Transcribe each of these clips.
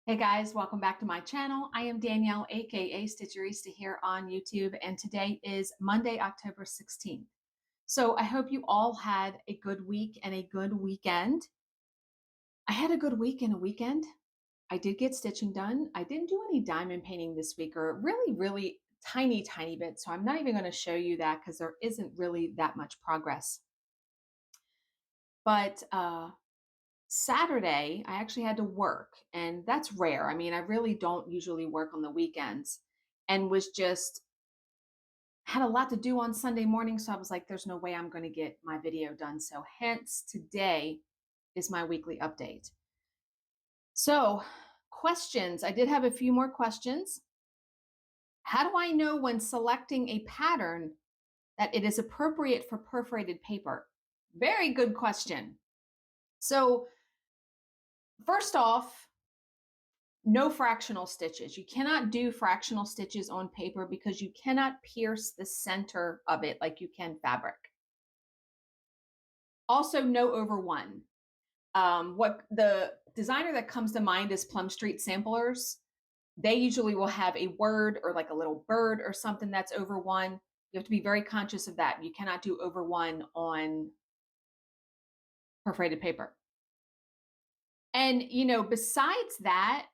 Hey guys, welcome back to my channel. I am Danielle, aka Stitcherista here on YouTube, and today is Monday, October 16th. So I hope you all had a good week and a good weekend. I had a good week and a weekend. I did get stitching done. I didn't do any diamond painting this week, or really tiny bit. So I'm not even going to show you that because there isn't really that much progress. But Saturday, I actually had to work, and that's rare. I mean, I really don't usually work on the weekends, and was just had a lot to do on Sunday morning. So I was like, there's no way I'm going to get my video done. So hence today is my weekly update. So questions, I did have a few more questions. How do I know when selecting a pattern that it is appropriate for perforated paper? Very good question. So first off, no fractional stitches. You cannot do fractional stitches on paper because you cannot pierce the center of it like you can fabric. Also, no over one. What the designer that comes to mind is Plum Street Samplers. They usually will have a word or like a little bird or something that's over one. You have to be very conscious of that. You cannot do over one on perforated paper. And, besides that,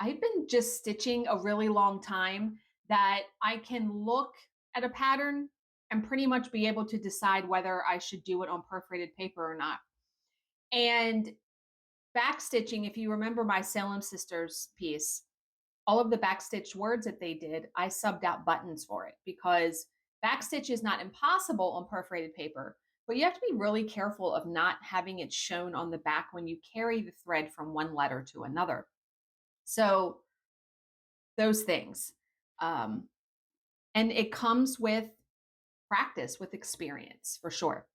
I've been just stitching a really long time that I can look at a pattern and pretty much be able to decide whether I should do it on perforated paper or not. And back stitching, if you remember my Salem Sisters piece, all of the backstitched words that they did, I subbed out buttons for it because backstitch is not impossible on perforated paper, but you have to be really careful of not having it shown on the back when you carry the thread from one letter to another. So those things. And it comes with practice, with experience, for sure.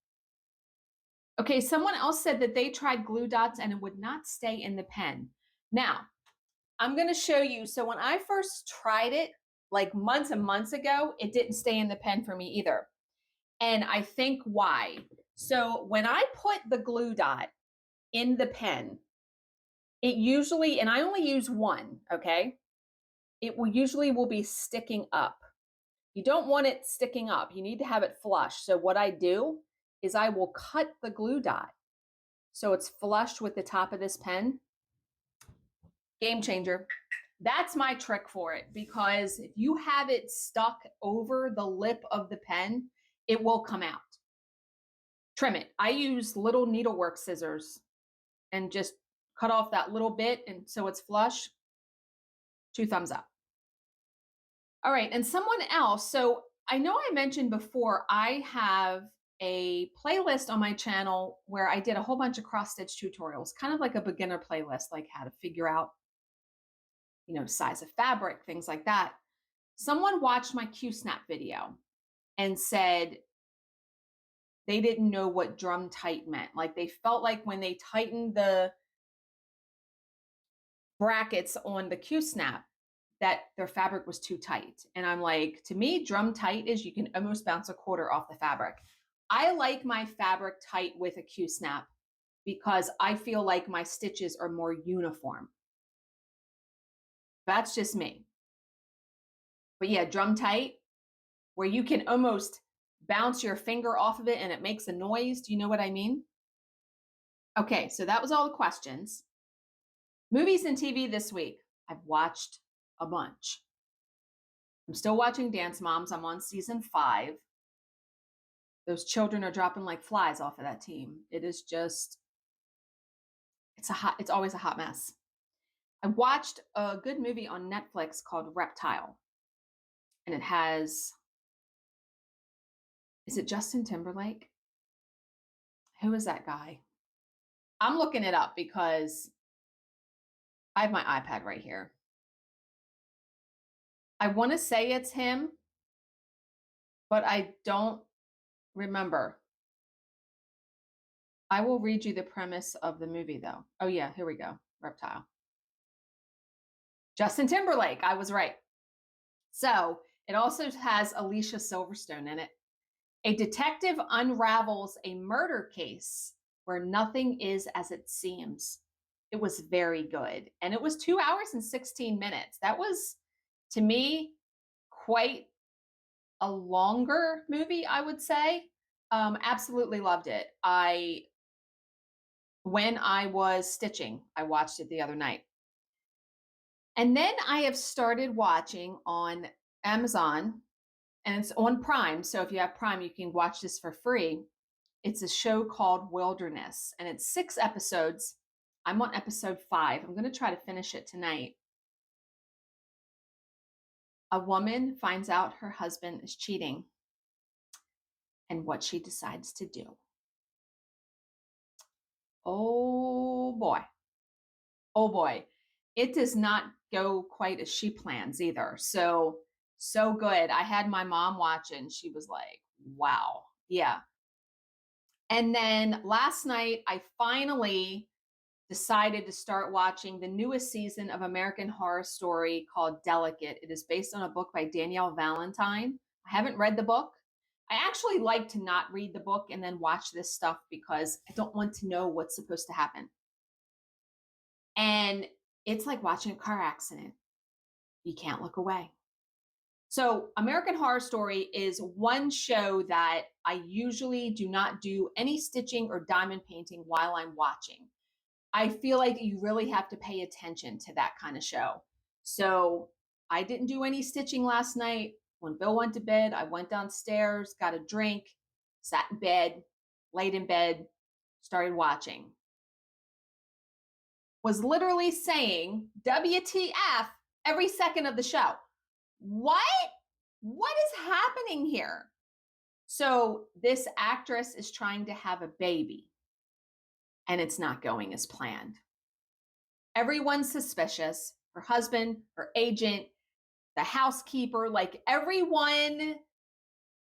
Okay, someone else said that they tried glue dots and it would not stay in the pen. Now, I'm going to show you. So when I first tried it, like months and months ago, it didn't stay in the pen for me either. And I think why. So when I put the glue dot in the pen, it usually, and I only use one, okay? It will usually be sticking up. You don't want it sticking up. You need to have it flush. So what I do is I will cut the glue dot so it's flush with the top of this pen. Game changer. That's my trick for it, because if you have it stuck over the lip of the pen, it will come out. Trim it. I use little needlework scissors and just cut off that little bit, and so it's flush. 2 thumbs up. All right, and someone else. So I know I mentioned before, I have a playlist on my channel where I did a whole bunch of cross stitch tutorials, kind of like a beginner playlist, like how to figure out, size of fabric, things like that. Someone watched my Q-snap video and said they didn't know what drum tight meant. Like they felt like when they tightened the brackets on the Q-snap, that their fabric was too tight. And I'm like, to me, drum tight is you can almost bounce a quarter off the fabric. I like my fabric tight with a Q-snap because I feel like my stitches are more uniform. That's just me. But yeah, drum tight, where you can almost bounce your finger off of it and it makes a noise. Do you know what I mean? Okay, so that was all the questions. Movies and TV this week. I've watched a bunch. I'm still watching Dance Moms. I'm on season 5. Those children are dropping like flies off of that team. It is just, it's always a hot mess. I watched a good movie on Netflix called Reptile. And it has, is it Justin Timberlake? Who is that guy? I'm looking it up because I have my iPad right here. I want to say it's him, but I don't remember. I will read you the premise of the movie, though. Oh, yeah, here we go. Reptile. Justin Timberlake. I was right. So it also has Alicia Silverstone in it. A detective unravels a murder case where nothing is as it seems. It was very good. And it was 2 hours and 16 minutes. That was, to me, quite a longer movie, I would say. Absolutely loved it. When I was stitching, I watched it the other night. And then I have started watching on Amazon, and it's on Prime. So if you have Prime, you can watch this for free. It's a show called Wilderness, and it's 6 episodes. I'm on episode 5. I'm going to try to finish it tonight. A woman finds out her husband is cheating and what she decides to do. Oh boy. Oh boy. It does not go quite as she plans either. So good. I had my mom watching. She was like, wow. Yeah. And then last night, I finally decided to start watching the newest season of American Horror Story called Delicate. It is based on a book by Danielle Valentine. I haven't read the book. I actually like to not read the book and then watch this stuff because I don't want to know what's supposed to happen. And it's like watching a car accident. You can't look away. So, American Horror Story is one show that I usually do not do any stitching or diamond painting while I'm watching. I feel like you really have to pay attention to that kind of show. So, I didn't do any stitching last night. When Bill went to bed, I went downstairs, got a drink, sat in bed, laid in bed, started watching. Was literally saying WTF every second of the show. What? What is happening here? So this actress is trying to have a baby and it's not going as planned. Everyone's suspicious. Her husband, her agent, the housekeeper, like everyone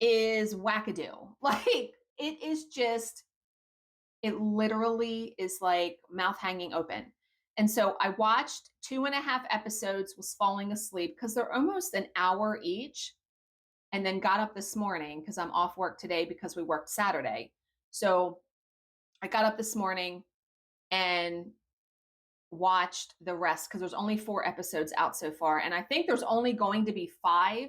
is wackadoo. Like it is just, it literally is like mouth hanging open. And so I watched 2.5 episodes, was falling asleep because they're almost an hour each. And then got up this morning because I'm off work today because we worked Saturday. So I got up this morning and watched the rest because there's only 4 episodes out so far. And I think there's only going to be 5.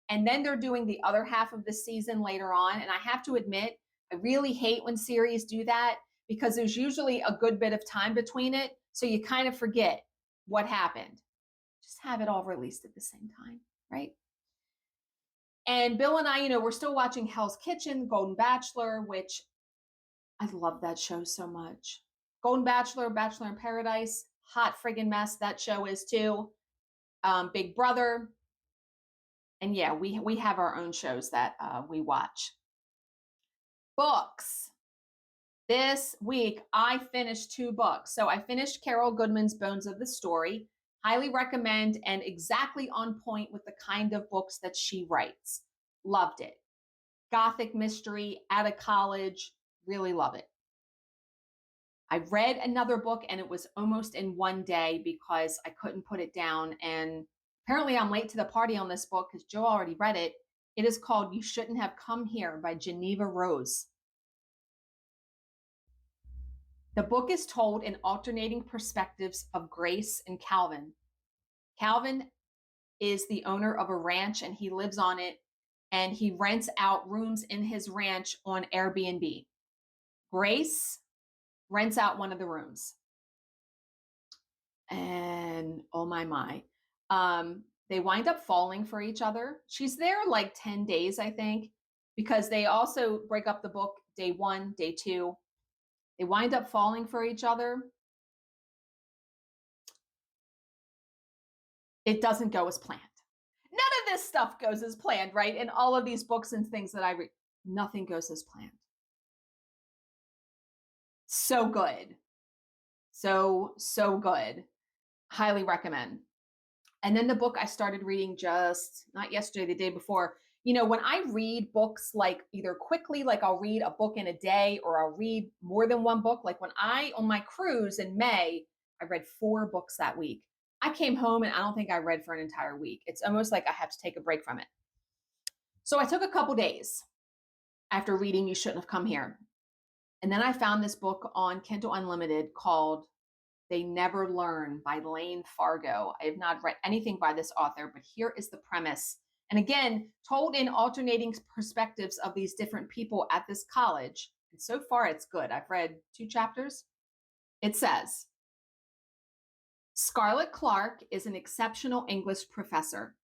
And then they're doing the other half of the season later on. And I have to admit, I really hate when series do that because there's usually a good bit of time between it. So you kind of forget what happened. Just have it all released at the same time, right? And Bill and I, we're still watching Hell's Kitchen, Golden Bachelor, which I love that show so much. Golden Bachelor, Bachelor in Paradise, hot friggin' mess that show is too. Big Brother. And yeah, we have our own shows that we watch. Books. This week, I finished 2 books. So I finished Carol Goodman's Bones of the Story. Highly recommend and exactly on point with the kind of books that she writes. Loved it. Gothic mystery, out of college, really love it. I read another book and it was almost in one day because I couldn't put it down. And apparently I'm late to the party on this book because Joe already read it. It is called You Shouldn't Have Come Here by Geneva Rose. The book is told in alternating perspectives of Grace and Calvin. Calvin is the owner of a ranch and he lives on it and he rents out rooms in his ranch on Airbnb. Grace rents out one of the rooms. And oh my. They wind up falling for each other. She's there like 10 days, I think, because they also break up the book day 1, day 2. They wind up falling for each other. It doesn't go as planned. None of this stuff goes as planned, right? In all of these books and things that I read, nothing goes as planned. So good. So good. Highly recommend. And then the book I started reading just not yesterday, the day before. When I read books like either quickly, like I'll read a book in a day, or I'll read more than one book. Like on my cruise in May, I read 4 books that week. I came home and I don't think I read for an entire week. It's almost like I have to take a break from it. So I took a couple days after reading You Shouldn't Have Come Here. And then I found this book on Kindle Unlimited called They Never Learn by Lane Fargo. I have not read anything by this author, but here is the premise. And again, told in alternating perspectives of these different people at this college. And so far, it's good. I've read 2 chapters. It says, Scarlet Clark is an exceptional English professor,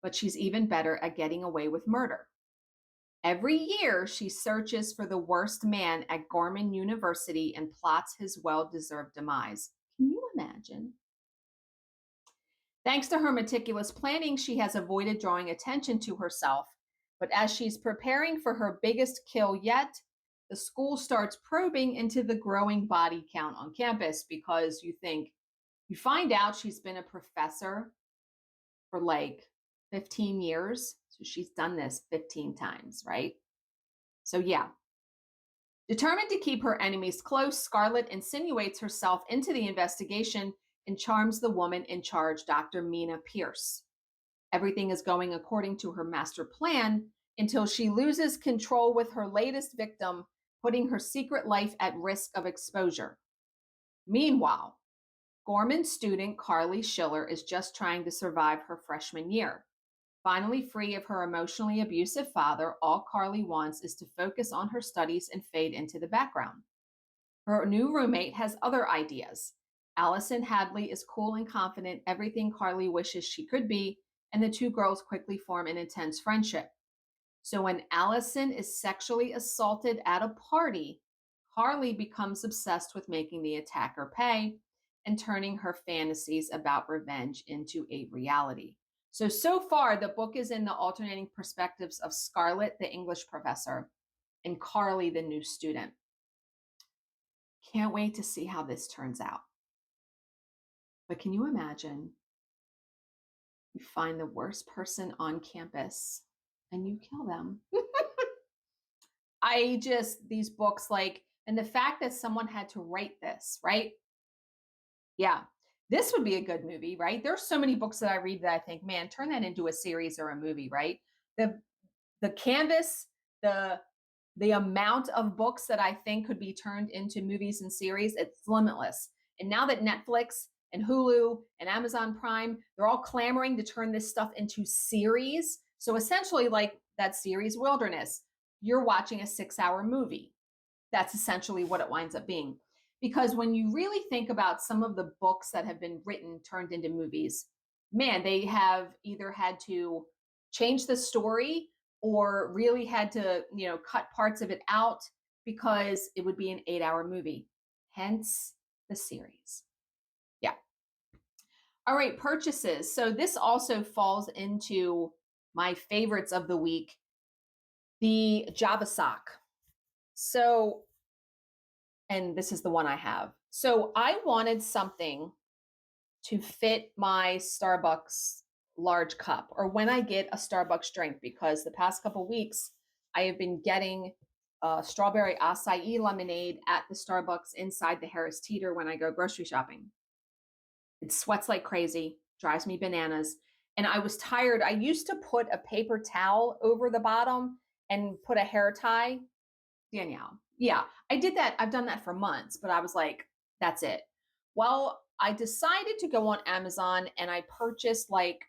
but she's even better at getting away with murder. Every year, she searches for the worst man at Gorman University and plots his well-deserved demise. Can you imagine? Thanks to her meticulous planning, she has avoided drawing attention to herself. But as she's preparing for her biggest kill yet, the school starts probing into the growing body count on campus because you find out she's been a professor for like 15 years. So she's done this 15 times, right? So yeah. Determined to keep her enemies close, Scarlet insinuates herself into the investigation and charms the woman in charge, Dr. Mina Pierce. Everything is going according to her master plan until she loses control with her latest victim, putting her secret life at risk of exposure. Meanwhile, Gorman student Carly Schiller is just trying to survive her freshman year. Finally free of her emotionally abusive father, all Carly wants is to focus on her studies and fade into the background. Her new roommate has other ideas. Allison Hadley is cool and confident, everything Carly wishes she could be, and the 2 girls quickly form an intense friendship. So when Allison is sexually assaulted at a party, Carly becomes obsessed with making the attacker pay and turning her fantasies about revenge into a reality. So far, the book is in the alternating perspectives of Scarlet, the English professor, and Carly, the new student. Can't wait to see how this turns out. But can you imagine you find the worst person on campus and you kill them? These books, and the fact that someone had to write this, right? Yeah, this would be a good movie, right? There's so many books that I read that I think, man, turn that into a series or a movie, right? The canvas, the amount of books that I think could be turned into movies and series, it's limitless. And now that Netflix and Hulu and Amazon Prime, they're all clamoring to turn this stuff into series. So essentially, like that series Wilderness, you're watching a 6-hour movie. That's essentially what it winds up being. Because when you really think about some of the books that have been written, turned into movies, man, they have either had to change the story or really had to, cut parts of it out because it would be an 8-hour movie. Hence the series. Yeah. All right, purchases. So this also falls into my favorites of the week, the Java sock. So, and this is the one I have. So I wanted something to fit my Starbucks large cup, or when I get a Starbucks drink, because the past couple weeks I have been getting strawberry acai lemonade at the Starbucks inside the Harris Teeter when I go grocery shopping. It sweats like crazy, drives me bananas. And I was tired. I used to put a paper towel over the bottom and put a hair tie. Danielle. Yeah, I did that. I've done that for months, but I was like, that's it. Well, I decided to go on Amazon and I purchased like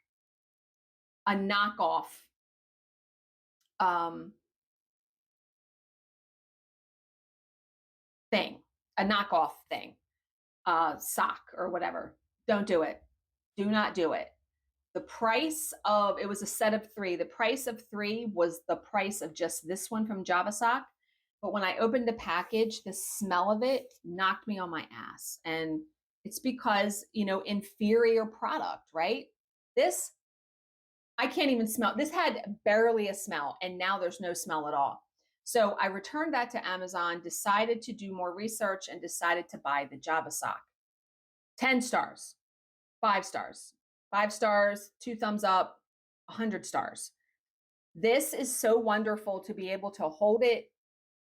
a knockoff thing, a knockoff thing, sock or whatever. Don't do it. Do not do it. The price of, it was a set of 3. The price of 3 was the price of just this one from Java Sock. But when I opened the package, the smell of it knocked me on my ass. And it's because, inferior product, right? This, I can't even smell. This had barely a smell, and now there's no smell at all. So I returned that to Amazon, decided to do more research, and decided to buy the Java Sock. 10 stars, 5 stars, 5 stars, 2 thumbs up, 100 stars. This is so wonderful to be able to hold it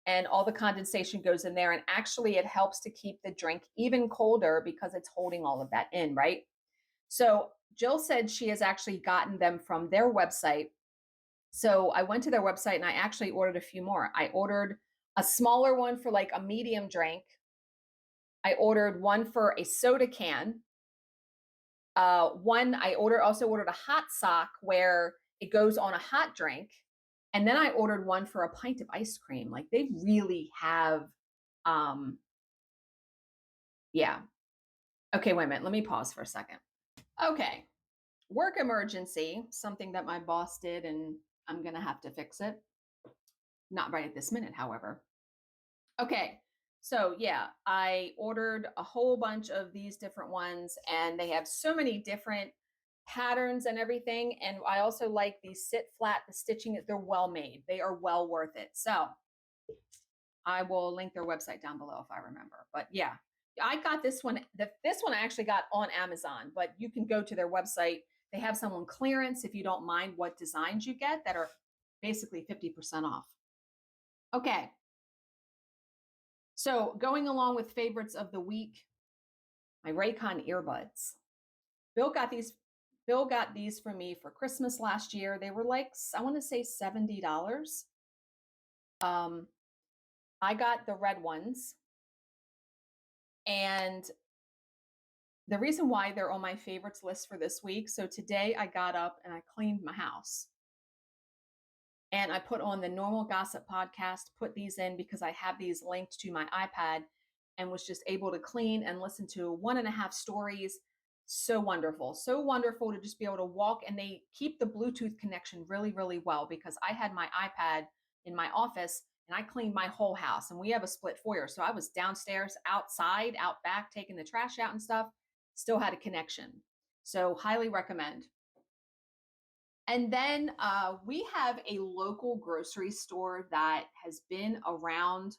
and all the condensation goes in there. And actually it helps to keep the drink even colder because it's holding all of that in, right? So Jill said she has actually gotten them from their website. So I went to their website and I actually ordered a few more. I ordered a smaller one for like a medium drink. I ordered one for a soda can. One I also ordered a hot sock where it goes on a hot drink. And then I ordered one for a pint of ice cream. Like they really have, um, yeah. Okay, wait a minute. Let me pause for a second. Okay. Work emergency, something that my boss did, and I'm going to have to fix it. Not right at this minute, however. Okay. So, yeah, I ordered a whole bunch of these different ones, and they have so many different patterns and everything. And I also like these sit flat, the stitching, they're well made. They are well worth it. So, I will link their website down below if I remember. But yeah, I got this one. This one I actually got on Amazon, but you can go to their website. They have some on clearance if you don't mind what designs you get that are basically 50% off. Okay. So going along with favorites of the week, my Raycon earbuds. Bill got these. Bill got these for me for Christmas last year. They were like, I want to say $70. Um, I got the red ones. And the reason why they're on my favorites list for this week. So today I got up and I cleaned my house. And I put on the Normal Gossip podcast, put these in because I have these linked to my iPad and was just able to clean and listen to 1.5 stories. So wonderful. So wonderful to just be able to walk. And they keep the Bluetooth connection really, really well because I had my iPad in my office and I cleaned my whole house. And we have a split foyer. So I was downstairs, outside, out back, taking the trash out and stuff. Still had a connection. So highly recommend. And then we have a local grocery store that has been around.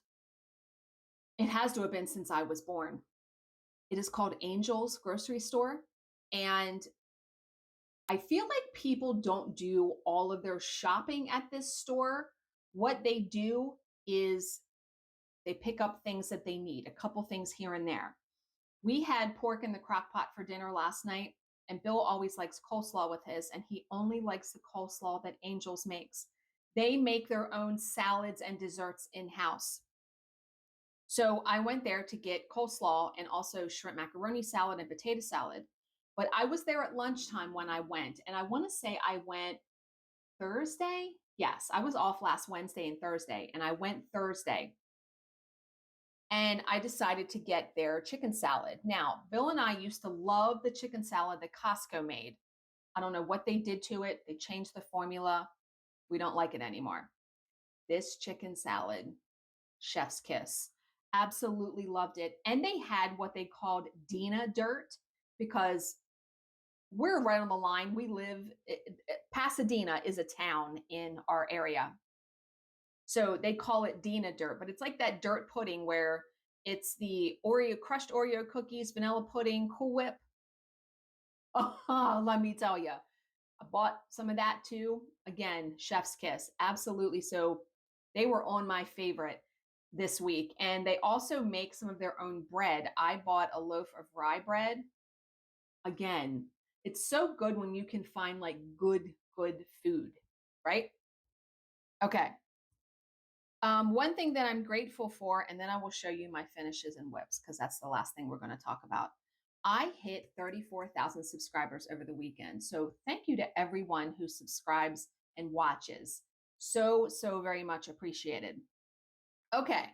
It has to have been since I was born. It is called Angel's Grocery Store. And I feel like people don't do all of their shopping at this store. What they do is they pick up things that they need, a couple things here and there. We had pork in the crock pot for dinner last night, and Bill always likes coleslaw with his, and he only likes the coleslaw that Angels makes. They make their own salads and desserts in-house. So I went there to get coleslaw and also shrimp macaroni salad and potato salad. But I was there at lunchtime when I went, and I want to say I went Thursday. Yes, I was off last Wednesday and Thursday, and I went Thursday. And I decided to get their chicken salad. Now, Bill and I used to love the chicken salad that Costco made. I don't know what they did to it. They changed the formula. We don't like it anymore. This chicken salad, chef's kiss. Absolutely loved it. And they had what they called Dina dirt because we're right on the line. We live, Pasadena is a town in our area. So they call it Dina dirt, but it's like that dirt pudding where it's the crushed Oreo cookies, vanilla pudding, Cool Whip. Oh, let me tell you, I bought some of that too. Again, chef's kiss. Absolutely. So they were on my favorite this week. And they also make some of their own bread. I bought a loaf of rye bread. Again, it's so good when you can find like good food, right? Okay. One thing that I'm grateful for, and then I will show you my finishes and whips because that's the last thing we're going to talk about. I hit 34,000 subscribers over the weekend. So thank you to everyone who subscribes and watches. So very much appreciated. Okay.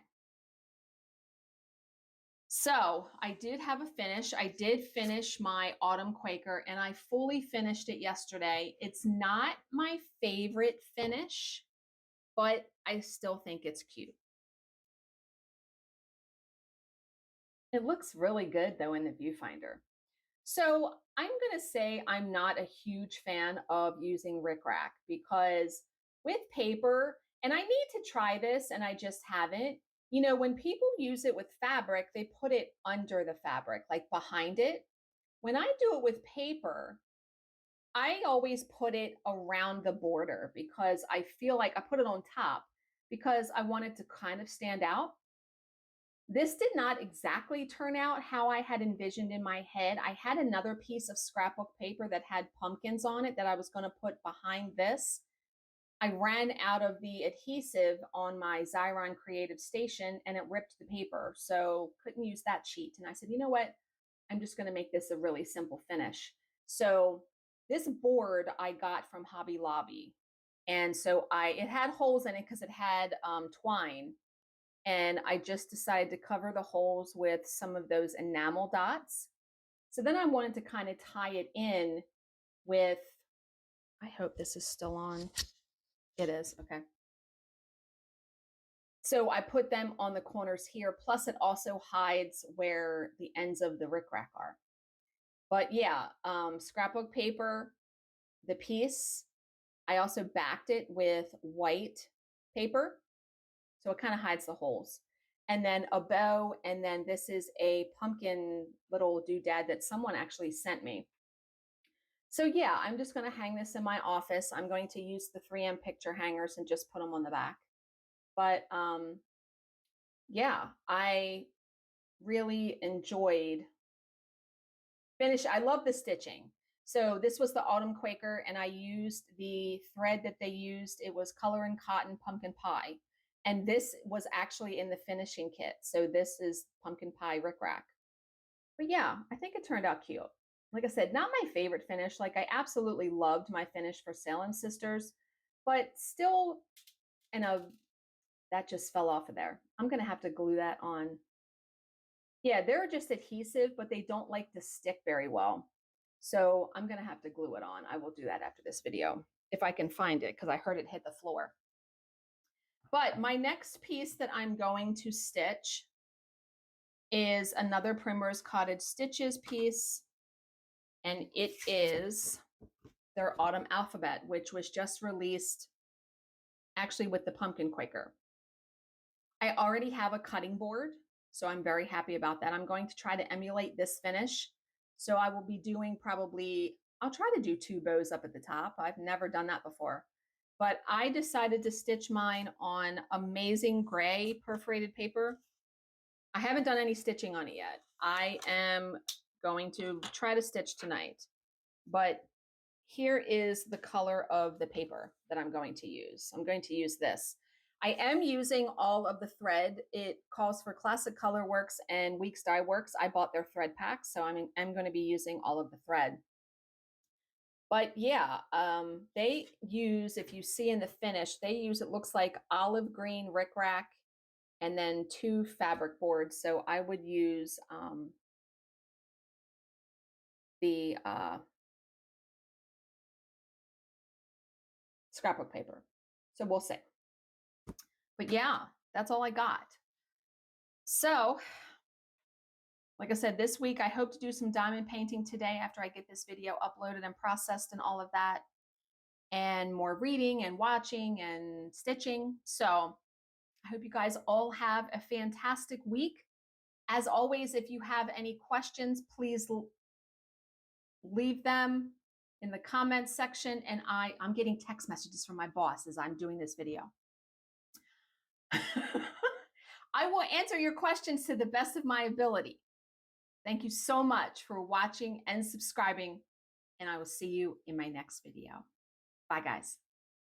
So I did have a finish. I did finish my autumn Quaker and I fully finished it yesterday. It's not my favorite finish, but I still think it's cute. It looks really good though in the viewfinder. So I'm going to say I'm not a huge fan of using rickrack because with paper, and I need to try this and I just haven't, you know, when people use it with fabric, they put it under the fabric, like behind it. When I do it with paper, I always put it around the border because I feel like I put it on top because I want it to kind of stand out. This did not exactly turn out how I had envisioned in my head. I had another piece of scrapbook paper that had pumpkins on it that I was going to put behind this. I ran out of the adhesive on my Xyron Creative Station and it ripped the paper. So couldn't use that sheet. And I said, you know what? I'm just going to make this a really simple finish. So this board I got from Hobby Lobby. And so it had holes in it because it had twine. And I just decided to cover the holes with some of those enamel dots. So then I wanted to kind of tie it in with, I hope this is still on. It is, okay. So I put them on the corners here, plus it also hides where the ends of the rickrack are. But yeah, scrapbook paper, the piece, I also backed it with white paper, so it kind of hides the holes. And then a bow, and then this is a pumpkin little doodad that someone actually sent me. So yeah, I'm just going to hang this in my office. I'm going to use the 3M picture hangers and just put them on the back. But yeah, I really enjoyed I love the stitching. So this was the Autumn Quaker, and I used the thread that they used. It was Color and Cotton Pumpkin Pie. And this was actually in the finishing kit. So this is Pumpkin Pie Rickrack. But yeah, I think it turned out cute. Like I said, not my favorite finish. Like I absolutely loved my finish for Salem Sisters, but still, that just fell off of there. I'm going to have to glue that on. Yeah, they're just adhesive, but they don't like to stick very well. So I'm going to have to glue it on. I will do that after this video, if I can find it, because I heard it hit the floor. But my next piece that I'm going to stitch is another Primrose Cottage Stitches piece. And it is their Autumn Alphabet, which was just released actually with the Pumpkin Quaker. I already have a cutting board, so I'm very happy about that. I'm going to try to emulate this finish. So I will be doing I'll try to do 2 bows up at the top. I've never done that before. But I decided to stitch mine on Amazing Gray perforated paper. I haven't done any stitching on it yet. I am going to try to stitch tonight. But here is the color of the paper that I'm going to use. I'm going to use this. I am using all of the thread. It calls for Classic Color Works and Weeks Dye Works. I bought their thread packs, so I'm going to be using all of the thread. But yeah, they use, if you see in the finish, they use, it looks like olive green rickrack and then 2 fabric boards. So I would use the scrapbook paper. So we'll see. But yeah, that's all I got. So, like I said, this week I hope to do some diamond painting today after I get this video uploaded and processed and all of that, and more reading and watching and stitching. So I hope you guys all have a fantastic week. As always, if you have any questions, please leave them in the comments section. And I'm getting text messages from my boss as I'm doing this video. I will answer your questions to the best of my ability. Thank you so much for watching and subscribing, and I will see you in my next video. Bye, guys.